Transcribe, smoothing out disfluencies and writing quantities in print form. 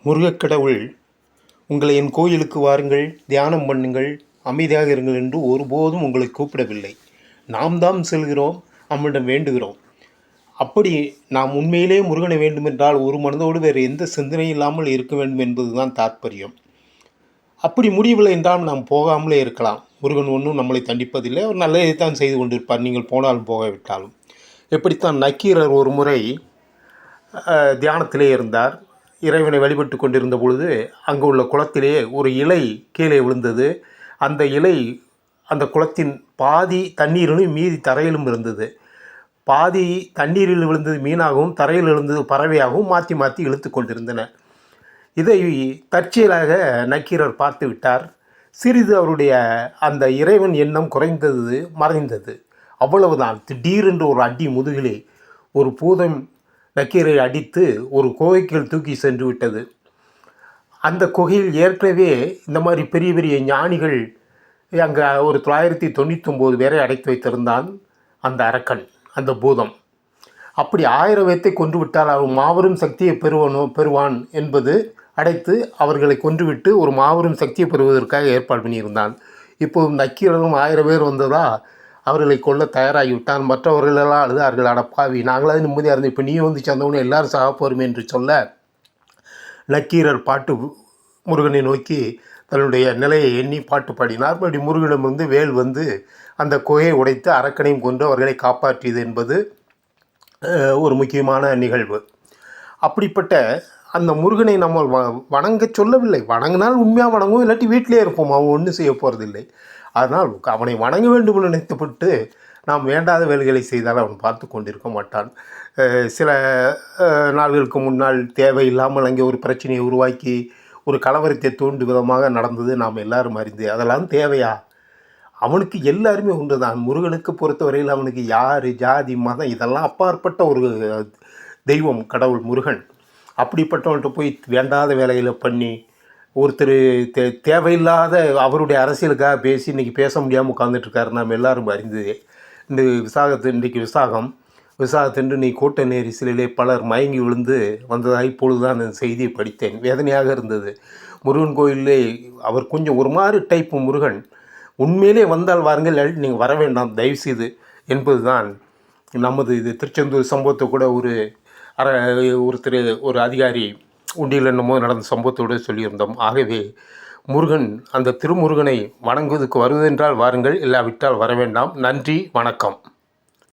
முருகக்கடவுள் உங்களை என் கோயிலுக்கு வாருங்கள், தியானம் பண்ணுங்கள், அமைதியாக இருங்கள் என்று ஒருபோதும் உங்களை கூப்பிடவில்லை. நாம் தான் செல்கிறோம், நம்மிடம் வேண்டுகிறோம். அப்படி நாம் உண்மையிலே முருகனை வேண்டுமென்றால் ஒரு மனதோடு வேறு எந்த சிந்தனையும் இல்லாமல் இருக்க வேண்டும் என்பதுதான் தாற்பயம். அப்படி முடியவில்லை என்றால் நாம் போகாமலே இருக்கலாம். முருகன் ஒன்றும் நம்மளை தண்டிப்பதில்லை, அவர் நல்லதைத்தான் செய்து கொண்டிருப்பார், நீங்கள் போனாலும் போகாவிட்டாலும். எப்படித்தான் நக்கீரர் ஒரு முறை தியானத்திலே இருந்தார். இறைவனை வழிபட்டு கொண்டிருந்த பொழுது அங்கு உள்ள குளத்திலே ஒரு இலை கீழே விழுந்தது. அந்த இலை அந்த குளத்தின் பாதி தண்ணீரிலும் மீதி தரையிலும் இருந்தது. பாதி தண்ணீரில் விழுந்தது மீனாகவும் தரையில் விழுந்தது பறவையாகவும் மாற்றி மாற்றி இழுத்து கொண்டிருந்தன. இதை தற்செயலாக நக்கீரர் பார்த்து விட்டார். சிறிது அவருடைய அந்த இறைவன் எண்ணம் குறைந்தது, மறைந்தது. அவ்வளவுதான். திடீரென்று ஒரு அடி முதுகிலே ஒரு பூதம் நக்கீரை அடித்து ஒரு குகைக்குள் தூக்கி சென்று விட்டது. அந்த குகையில் ஏற்கனவே இந்த மாதிரி பெரிய பெரிய ஞானிகள் அங்கே ஒரு 999 பேரை அடைத்து வைத்திருந்தான் அந்த அரக்கன், அந்த பூதம். அப்படி 1000 பேர்த்தை கொன்று விட்டால் அவன் மாபெரும் சக்தியை பெறுவான் என்பது அடைத்து அவர்களை கொன்றுவிட்டு ஒரு மாபெரும் சக்தியை பெறுவதற்காக ஏற்பாடு பண்ணியிருந்தான். இப்போது நக்கீரரும் 1000 பேர் வந்ததா அவர்களை கொல்ல தயாராகிவிட்டான். மற்றவர்களெல்லாம் அழுதார்கள், அடப்பாவி நாங்களாவது நிம்மதியாக இருந்தோம், இப்போ நீ வந்து சேர்ந்தவனே எல்லாரும் சாக போருமே என்று சொல்ல, நக்கீரர் பாட்டு முருகனை நோக்கி தன்னுடைய நிலையை எண்ணி பாட்டு பாடினார். அப்படி முருகனிடமிருந்து வேல் வந்து அந்த குகையை உடைத்து அரக்கனையும் கொண்டு அவர்களை காப்பாற்றியது என்பது ஒரு முக்கியமான நிகழ்வு. அப்படிப்பட்ட அந்த முருகனை நம்ம வணங்க சொல்லவில்லை. வணங்கினால் உண்மையாக வணங்கும், இல்லாட்டி வீட்டிலே இருப்போம், அவன் ஒன்றும் செய்ய போகிறதில்லை. அதனால் அவனை வணங்க வேண்டும் என்று நினைத்துப்பட்டு நாம் வேண்டாத வேலைகளை செய்தால் அவன் பார்த்து கொண்டிருக்க மாட்டான். சில நாள்களுக்கு முன்னால் தேவையில்லாமல் அங்கே ஒரு பிரச்சனையை உருவாக்கி ஒரு கலவரத்தை தூண்டும் விதமாக நடந்தது நாம் எல்லாரும் அறிந்து. அதெல்லாம் தேவையா? அவனுக்கு எல்லாருமே ஒன்று தான். முருகனுக்கு பொறுத்தவரையில் அவனுக்கு யார், ஜாதி, மதம் இதெல்லாம் அப்பாற்பட்ட ஒரு தெய்வம் கடவுள் முருகன். அப்படிப்பட்டவன்கிட்ட போய் வேண்டாத வேலைகளை பண்ணி ஒருத்தர் தேவையில்லாத அவருடைய அரசியலுக்காக பேசி இன்றைக்கி பேச முடியாமல் உட்காந்துட்ருக்காரு. நாம் எல்லோரும் அறிந்ததே. இந்த இன்றைக்கி விசாகத்தன்று நீ கூட்ட நெரிசலிலே பலர் மயங்கி விழுந்து வந்ததாக இப்பொழுது தான் அந்த செய்தியை படித்தேன். வேதனையாக இருந்தது. முருகன் கோயிலே அவர் கொஞ்சம் ஒரு மாதிரி டைப்பு முருகன். உண்மையிலே வந்தால் வாருங்கள், நீங்கள் வர வேண்டாம் தயவுசெய்து என்பது தான் நமது இது. திருச்செந்தூர் சம்பவத்தை கூட ஒரு அதிகாரி உண்டியில் என்னமோ நடந்த சம்பவத்தோடு சொல்லியிருந்தோம். ஆகவே முருகன், அந்த திருமுருகனை வணங்குவதற்கு வருவதென்றால் வாருங்கள், இல்லாவிட்டால் வர வேண்டாம். நன்றி, வணக்கம்.